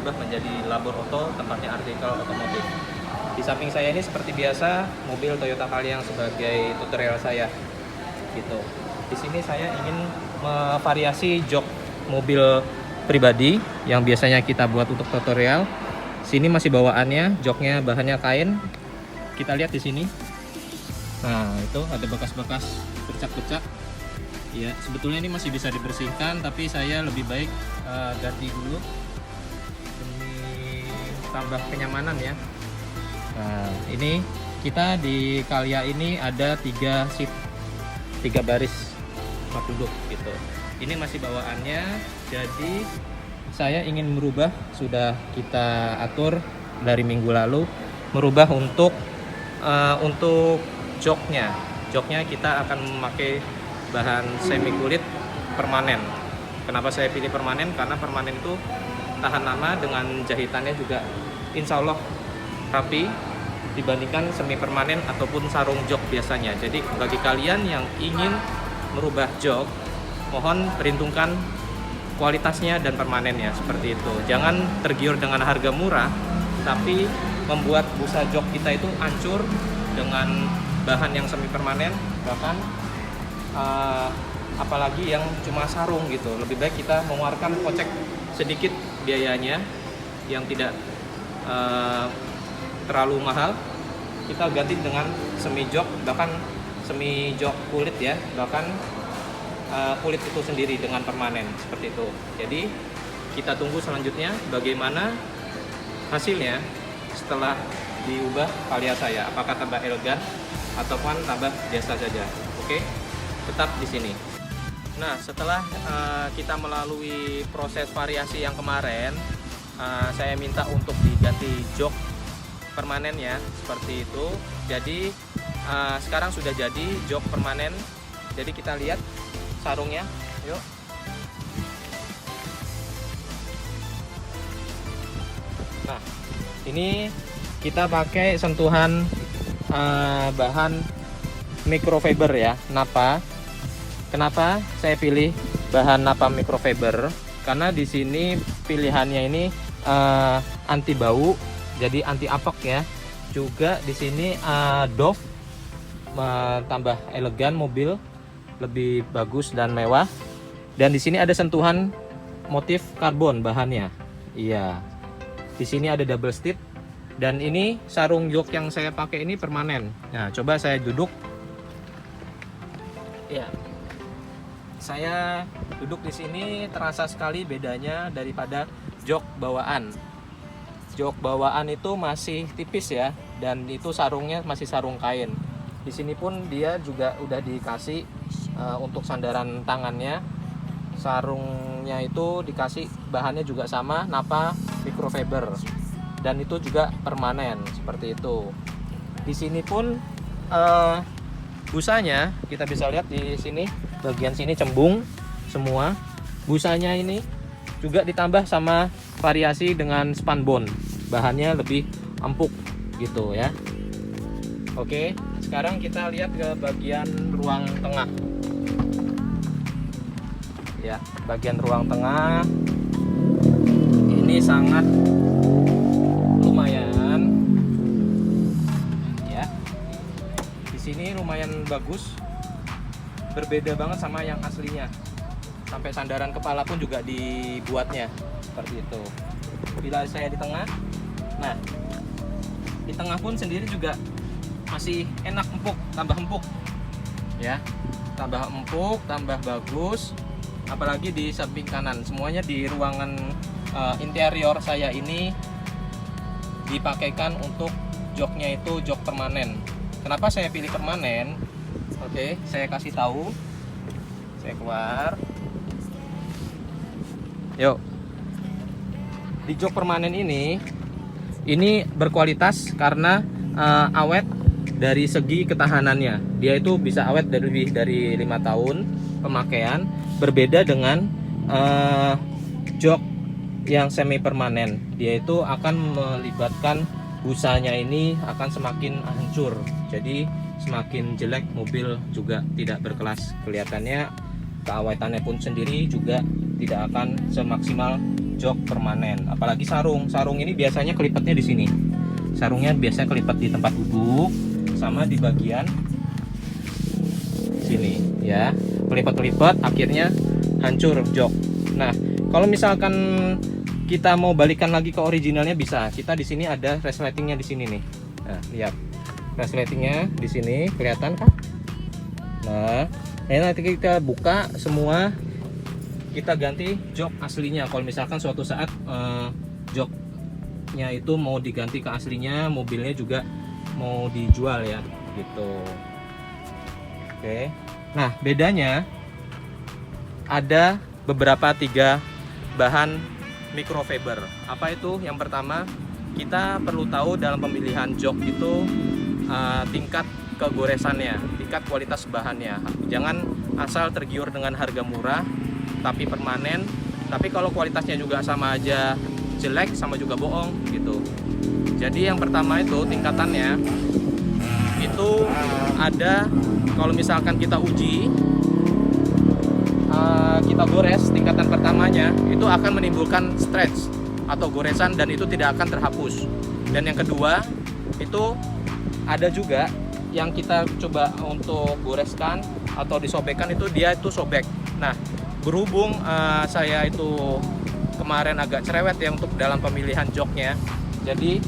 berubah menjadi Labor Auto, tempatnya artikel otomotif. Di samping saya ini seperti biasa mobil Toyota Kaliang sebagai tutorial saya gitu. Di sini saya ingin memvariasi jok mobil pribadi yang biasanya kita buat untuk tutorial. Sini masih bawaannya, joknya bahannya kain. Kita lihat di sini. Nah, itu ada bekas-bekas bercak-bercak. Ya, sebetulnya ini masih bisa dibersihkan, tapi saya lebih baik ganti dulu demi tambah kenyamanan ya. Nah, ini kita di Calya ini ada 3 seat, 3 baris tempat duduk gitu. Ini masih bawaannya, jadi saya ingin merubah, sudah kita atur dari minggu lalu, merubah untuk joknya. Joknya kita akan memakai bahan semi kulit permanen. Kenapa saya pilih permanen? Karena permanen itu tahan lama, dengan jahitannya juga insya Allah rapi dibandingkan semi permanen ataupun sarung jok biasanya. Jadi bagi kalian yang ingin merubah jok, mohon perhitungkan kualitasnya dan permanennya seperti itu. Jangan tergiur dengan harga murah tapi membuat busa jok kita itu hancur dengan bahan yang semi permanen, bahkan apalagi yang cuma sarung gitu. Lebih baik kita mengeluarkan kocek sedikit biayanya yang tidak terlalu mahal, kita ganti dengan semi jok, bahkan semi jok kulit ya, bahkan kulit itu sendiri dengan permanen seperti itu. Jadi kita tunggu selanjutnya bagaimana hasilnya setelah diubah Calya saya, apakah tambah elegan ataupun tambah biasa saja. Oke, tetap di sini. Nah, setelah kita melalui proses variasi yang kemarin, saya minta untuk diganti jok permanen ya, seperti itu. Jadi sekarang sudah jadi jok permanen. Jadi kita lihat sarungnya, yuk. Nah, ini kita pakai sentuhan bahan microfiber ya, napa. Kenapa saya pilih bahan napa microfiber? Karena di sini pilihannya ini anti bau, jadi anti apek ya. Juga di sini doff, tambah elegan mobil, lebih bagus dan mewah. Dan di sini ada sentuhan motif karbon bahannya. Iya. Di sini ada double stitch. Dan ini sarung jok yang saya pakai ini permanen. Nah, coba saya duduk. Ya. Saya duduk di sini terasa sekali bedanya daripada jok bawaan. Jok bawaan itu masih tipis ya, dan itu sarungnya masih sarung kain. Di sini pun dia juga udah dikasih untuk sandaran tangannya. Sarungnya itu dikasih bahannya juga sama, napa microfiber. Dan itu juga permanen seperti itu. Di sini pun busanya kita bisa lihat di sini, bagian sini cembung semua. Busanya ini juga ditambah sama variasi dengan spunbond, bahannya lebih empuk gitu ya. Oke, sekarang kita lihat ke bagian ruang tengah ya. Bagian ruang tengah ini sangat lumayan ya. Di sini lumayan bagus, berbeda banget sama yang aslinya. Sampai sandaran kepala pun juga dibuatnya seperti itu. Bila saya di tengah, nah di tengah pun sendiri juga masih enak, empuk, tambah empuk ya, tambah empuk, tambah bagus. Apalagi di samping kanan, semuanya di ruangan interior saya ini dipakaikan untuk joknya itu jok permanen. Kenapa saya pilih permanen? Oke, saya kasih tahu. Saya keluar. Yuk. Di jok permanen ini berkualitas karena awet dari segi ketahanannya. Dia itu bisa awet lebih dari 5 tahun pemakaian, berbeda dengan jok yang semi permanen. Dia itu akan melibatkan busanya ini akan semakin hancur, jadi semakin jelek, mobil juga tidak berkelas kelihatannya. Keawetannya pun sendiri juga tidak akan semaksimal jok permanen. Apalagi sarung ini biasanya kelipatnya di sini. Sarungnya biasanya kelipat di tempat duduk sama di bagian sini ya, kelipat akhirnya hancur jok. Nah, kalau misalkan kita mau balikan lagi ke originalnya bisa. Kita di sini ada resletingnya di sini nih. Nah, lihat resletingnya di sini, kelihatan kan? Nah, nanti kita buka semua, kita ganti jok aslinya. Kalau misalkan suatu saat joknya itu mau diganti ke aslinya, mobilnya juga mau dijual ya, gitu. Oke. Nah, bedanya ada beberapa 3 bahan microfiber. Apa itu? Yang pertama, kita perlu tahu dalam pemilihan jok itu tingkat kegoresannya, tingkat kualitas bahannya. Jangan asal tergiur dengan harga murah tapi permanen, tapi kalau kualitasnya juga sama aja jelek, sama juga bohong gitu. Jadi yang pertama itu tingkatannya itu ada, kalau misalkan kita uji, kita gores tingkatan pertamanya itu akan menimbulkan stretch atau goresan dan itu tidak akan terhapus. Dan yang kedua itu ada juga yang kita coba untuk goreskan atau disobekkan, itu dia itu sobek. Nah, berhubung saya itu kemarin agak cerewet ya untuk dalam pemilihan joknya, jadi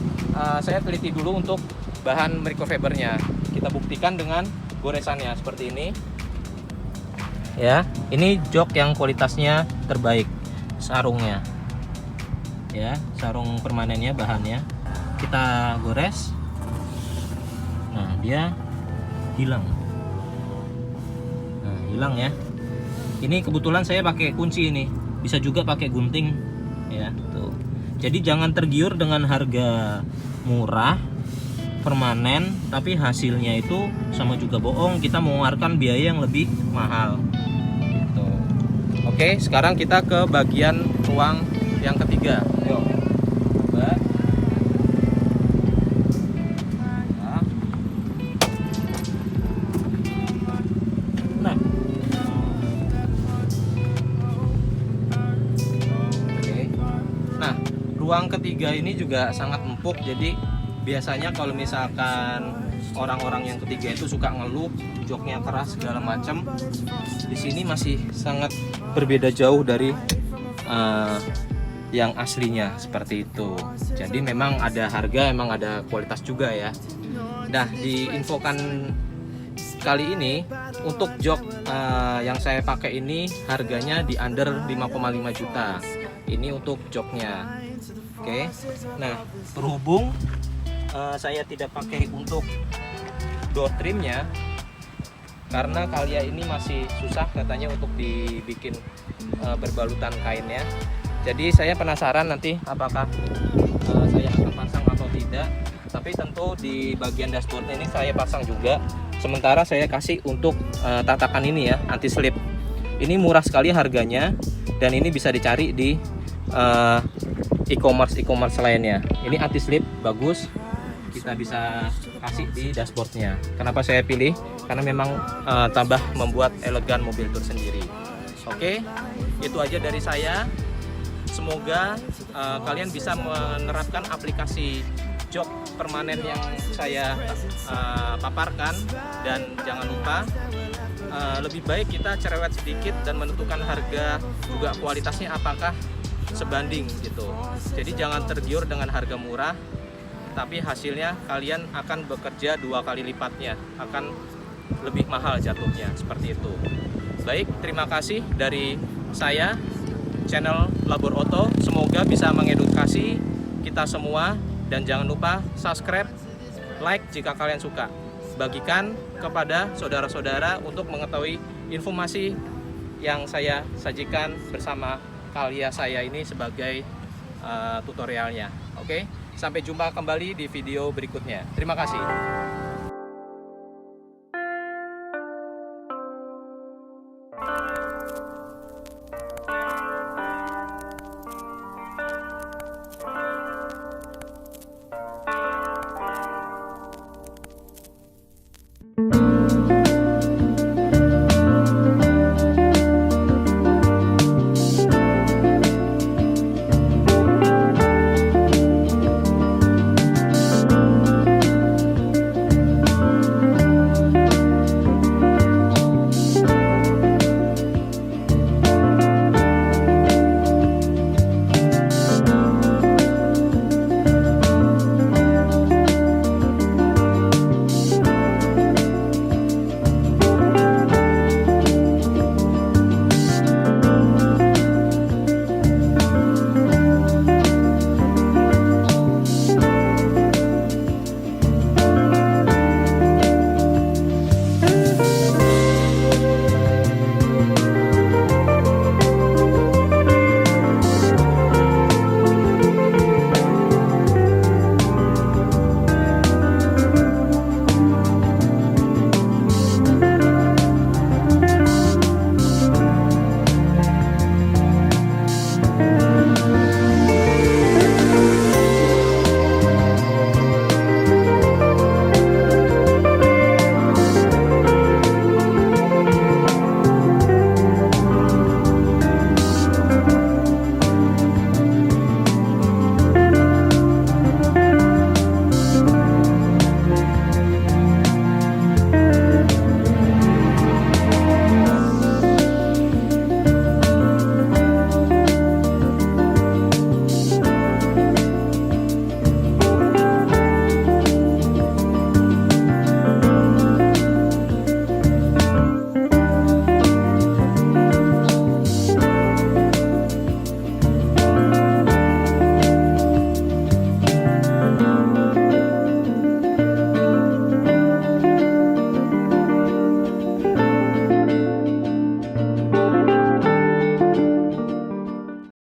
saya teliti dulu untuk bahan microfibernya. Kita buktikan dengan goresannya seperti ini ya. Ini jok yang kualitasnya terbaik, sarungnya ya, sarung permanennya, bahannya kita gores. Nah, dia hilang. Nah, hilang ya. Ini kebetulan saya pakai kunci ini, bisa juga pakai gunting ya, tuh. Jadi jangan tergiur dengan harga murah permanen tapi hasilnya itu sama juga bohong, kita mengeluarkan biaya yang lebih mahal gitu. Oke, sekarang kita ke bagian ruang yang ketiga. Yuk, coba. Nah, oke. Nah, ruang ketiga ini juga sangat empuk. Jadi biasanya kalau misalkan orang-orang yang ketiga itu suka ngeluh joknya keras segala macam, di sini masih sangat berbeda jauh dari yang aslinya seperti itu. Jadi memang ada harga, memang ada kualitas juga ya. Nah, diinfokan kali ini untuk jok yang saya pakai ini harganya di under 5,5 juta. Ini untuk joknya. Oke. Nah, berhubung saya tidak pakai untuk door trimnya karena Calya ini masih susah katanya untuk dibikin berbalutan kainnya. Jadi saya penasaran nanti apakah saya akan pasang atau tidak. Tapi tentu di bagian dashboard ini saya pasang juga. Sementara saya kasih untuk tatakan ini ya, anti slip. Ini murah sekali harganya dan ini bisa dicari di e-commerce lainnya. Ini anti slip bagus, kita bisa kasih di dashboardnya. Kenapa saya pilih? Karena memang tambah membuat elegan mobil tour sendiri. Oke, itu aja dari saya. Semoga kalian bisa menerapkan aplikasi jok permanen yang saya paparkan, dan jangan lupa lebih baik kita cerewet sedikit dan menentukan harga juga kualitasnya apakah sebanding gitu. Jadi jangan tergiur dengan harga murah, tapi hasilnya kalian akan bekerja 2 kali lipatnya, akan lebih mahal jatuhnya, seperti itu. Baik, terima kasih dari saya, channel Labor Auto. Semoga bisa mengedukasi kita semua, dan jangan lupa subscribe, like jika kalian suka. Bagikan kepada saudara-saudara untuk mengetahui informasi yang saya sajikan bersama Calya saya ini sebagai tutorialnya. Oke, sampai jumpa kembali di video berikutnya. Terima kasih.